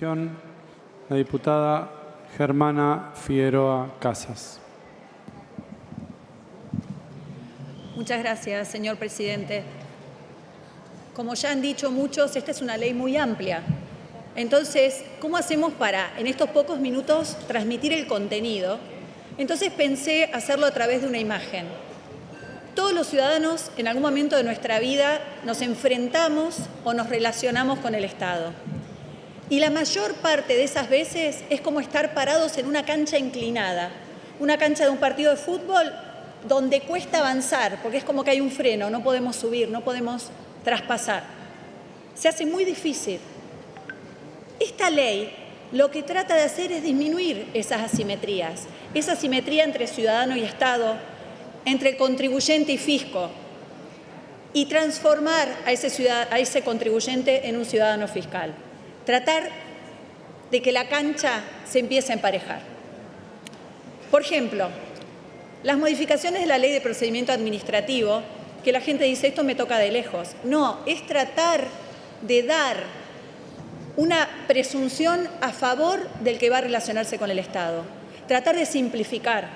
La diputada Germana Figueroa Casas. Muchas gracias, señor presidente. Como ya han dicho muchos, esta es una ley muy amplia. Entonces, ¿cómo hacemos para, en estos pocos minutos, transmitir el contenido? Entonces pensé hacerlo a través de una imagen. Todos los ciudadanos, en algún momento de nuestra vida, nos enfrentamos o nos relacionamos con el Estado. Y la mayor parte de esas veces es como estar parados en una cancha inclinada, una cancha de un partido de fútbol donde cuesta avanzar, porque es como que hay un freno, no podemos subir, no podemos traspasar. Se hace muy difícil. Esta ley lo que trata de hacer es disminuir esas asimetrías, esa asimetría entre ciudadano y Estado, entre contribuyente y fisco, y transformar a ese contribuyente en un ciudadano fiscal. Tratar de que la cancha se empiece a emparejar. Por ejemplo, las modificaciones de la Ley de Procedimiento Administrativo, que la gente dice, esto me toca de lejos. No, es tratar de dar una presunción a favor del que va a relacionarse con el Estado. Tratar de simplificar.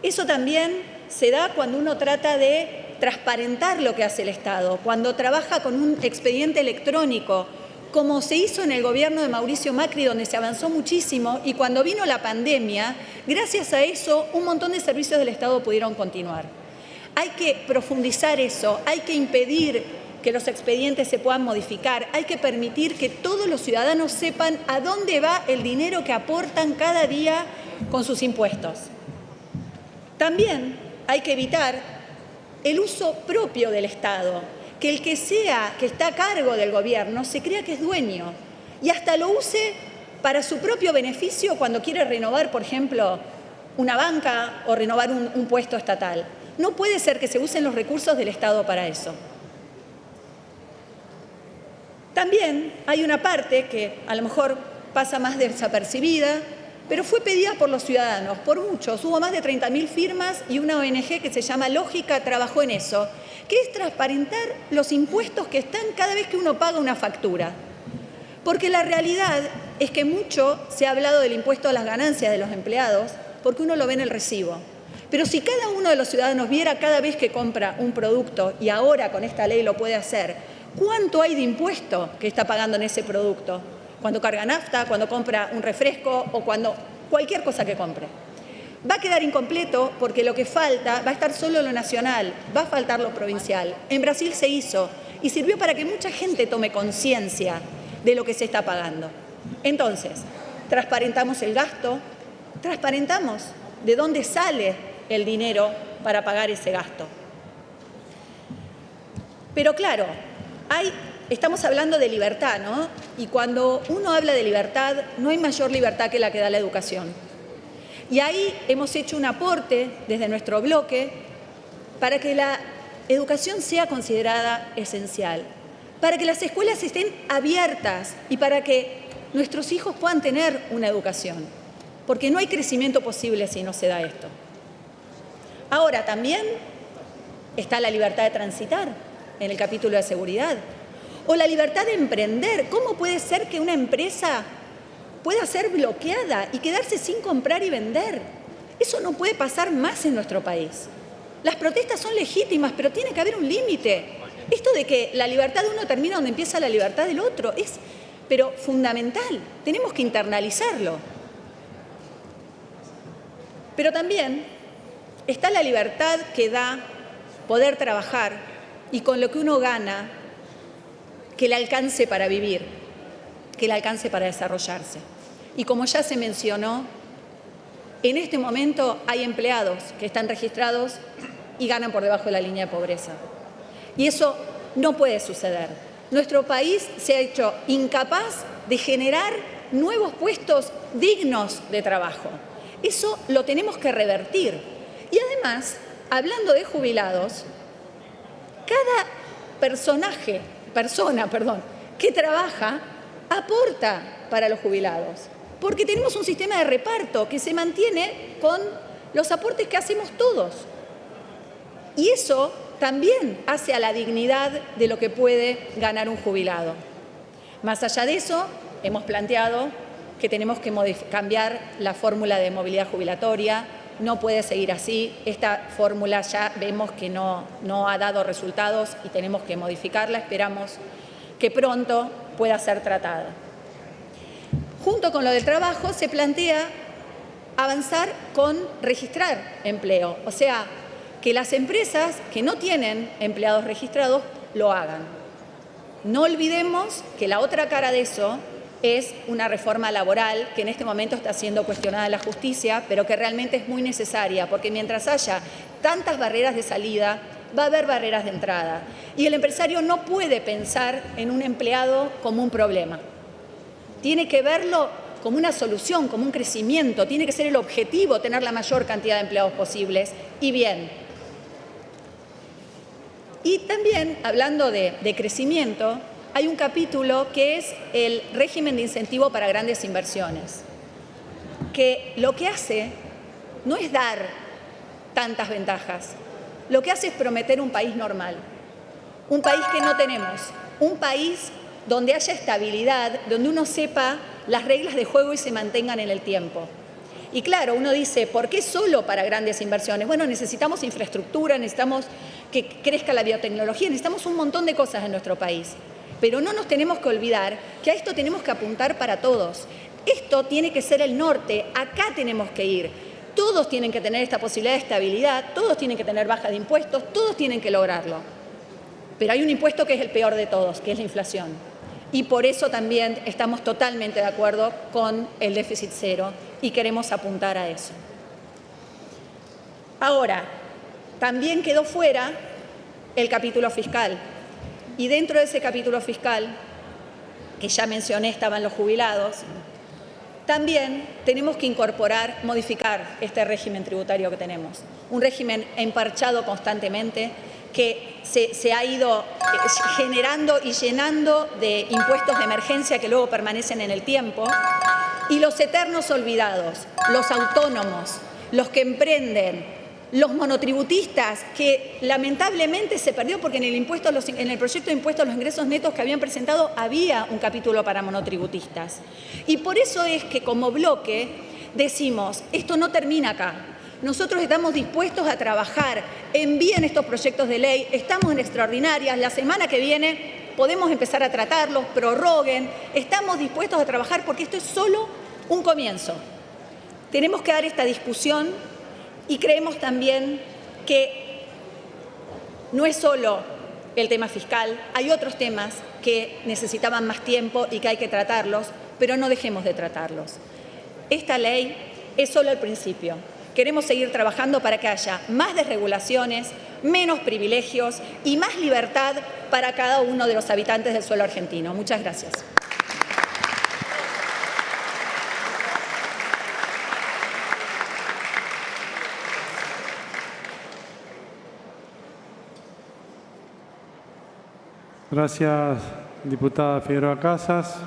Eso también se da cuando uno trata de transparentar lo que hace el Estado, cuando trabaja con un expediente electrónico, como se hizo en el gobierno de Mauricio Macri, donde se avanzó muchísimo, y cuando vino la pandemia, gracias a eso, un montón de servicios del Estado pudieron continuar. Hay que profundizar eso, hay que impedir que los expedientes se puedan modificar, hay que permitir que todos los ciudadanos sepan a dónde va el dinero que aportan cada día con sus impuestos. También hay que evitar el uso propio del Estado, que el que está a cargo del gobierno se crea que es dueño y hasta lo use para su propio beneficio cuando quiere renovar, por ejemplo, una banca o renovar un puesto estatal. No puede ser que se usen los recursos del Estado para eso. También hay una parte que a lo mejor pasa más desapercibida, pero fue pedida por los ciudadanos, por muchos. Hubo más de 30.000 firmas y una ONG que se llama Lógica trabajó en eso, que es transparentar los impuestos que están cada vez que uno paga una factura. Porque la realidad es que mucho se ha hablado del impuesto a las ganancias de los empleados, porque uno lo ve en el recibo. Pero si cada uno de los ciudadanos viera cada vez que compra un producto, y ahora con esta ley lo puede hacer, ¿cuánto hay de impuesto que está pagando en ese producto? Cuando carga nafta, cuando compra un refresco o cuando cualquier cosa que compre. Va a quedar incompleto porque lo que falta va a estar solo lo nacional, va a faltar lo provincial. En Brasil se hizo y sirvió para que mucha gente tome conciencia de lo que se está pagando. Entonces, transparentamos el gasto, transparentamos de dónde sale el dinero para pagar ese gasto. Pero claro, estamos hablando de libertad, ¿no? Y cuando uno habla de libertad, no hay mayor libertad que la que da la educación. Y ahí hemos hecho un aporte desde nuestro bloque para que la educación sea considerada esencial, para que las escuelas estén abiertas y para que nuestros hijos puedan tener una educación, porque no hay crecimiento posible si no se da esto. Ahora, también está la libertad de transitar en el capítulo de seguridad, o la libertad de emprender. ¿Cómo puede ser que una empresa pueda ser bloqueada y quedarse sin comprar y vender? Eso no puede pasar más en nuestro país. Las protestas son legítimas, pero tiene que haber un límite. Esto de que la libertad de uno termina donde empieza la libertad del otro es, pero fundamental. Tenemos que internalizarlo. Pero también está la libertad que da poder trabajar y con lo que uno gana, que le alcance para vivir, que le alcance para desarrollarse. Y como ya se mencionó, en este momento hay empleados que están registrados y ganan por debajo de la línea de pobreza. Y eso no puede suceder. Nuestro país se ha hecho incapaz de generar nuevos puestos dignos de trabajo. Eso lo tenemos que revertir. Y además, hablando de jubilados, cada persona que trabaja aporta para los jubilados, porque tenemos un sistema de reparto que se mantiene con los aportes que hacemos todos. Y eso también hace a la dignidad de lo que puede ganar un jubilado. Más allá de eso, hemos planteado que tenemos que cambiar la fórmula de movilidad jubilatoria. No puede seguir así. Esta fórmula ya vemos que no ha dado resultados y tenemos que modificarla. Esperamos que pronto pueda ser tratada. Junto con lo del trabajo se plantea avanzar con registrar empleo, o sea, que las empresas que no tienen empleados registrados lo hagan. No olvidemos que la otra cara de eso es una reforma laboral que en este momento está siendo cuestionada en la justicia, pero que realmente es muy necesaria, porque mientras haya tantas barreras de salida, va a haber barreras de entrada. Y el empresario no puede pensar en un empleado como un problema. Tiene que verlo como una solución, como un crecimiento. Tiene que ser el objetivo tener la mayor cantidad de empleados posibles y bien. Y también, hablando de crecimiento, hay un capítulo que es el régimen de incentivo para grandes inversiones, que lo que hace no es dar tantas ventajas, lo que hace es prometer un país normal, un país que no tenemos, un país donde haya estabilidad, donde uno sepa las reglas de juego y se mantengan en el tiempo. Y claro, uno dice, ¿por qué solo para grandes inversiones? Bueno, necesitamos infraestructura, necesitamos que crezca la biotecnología, necesitamos un montón de cosas en nuestro país. Pero no nos tenemos que olvidar que a esto tenemos que apuntar para todos. Esto tiene que ser el norte, acá tenemos que ir. Todos tienen que tener esta posibilidad de estabilidad, todos tienen que tener baja de impuestos, todos tienen que lograrlo. Pero hay un impuesto que es el peor de todos, que es la inflación. Y por eso también estamos totalmente de acuerdo con el déficit cero y queremos apuntar a eso. Ahora, también quedó fuera el capítulo fiscal. Y dentro de ese capítulo fiscal, que ya mencioné, estaban los jubilados, también tenemos que incorporar, modificar este régimen tributario que tenemos. Un régimen emparchado constantemente, que se ha ido generando y llenando de impuestos de emergencia que luego permanecen en el tiempo, y los eternos olvidados, los autónomos, los que emprenden, los monotributistas, que lamentablemente se perdió porque en el proyecto de impuesto a los ingresos netos que habían presentado había un capítulo para monotributistas. Y por eso es que como bloque decimos, esto no termina acá. Nosotros estamos dispuestos a trabajar, envíen estos proyectos de ley, estamos en extraordinarias, la semana que viene podemos empezar a tratarlos, prorroguen, estamos dispuestos a trabajar porque esto es solo un comienzo. Tenemos que dar esta discusión y creemos también que no es solo el tema fiscal, hay otros temas que necesitaban más tiempo y que hay que tratarlos, pero no dejemos de tratarlos. Esta ley es solo el principio. Queremos seguir trabajando para que haya más desregulaciones, menos privilegios y más libertad para cada uno de los habitantes del suelo argentino. Muchas gracias. Gracias, diputada Figueroa Casas.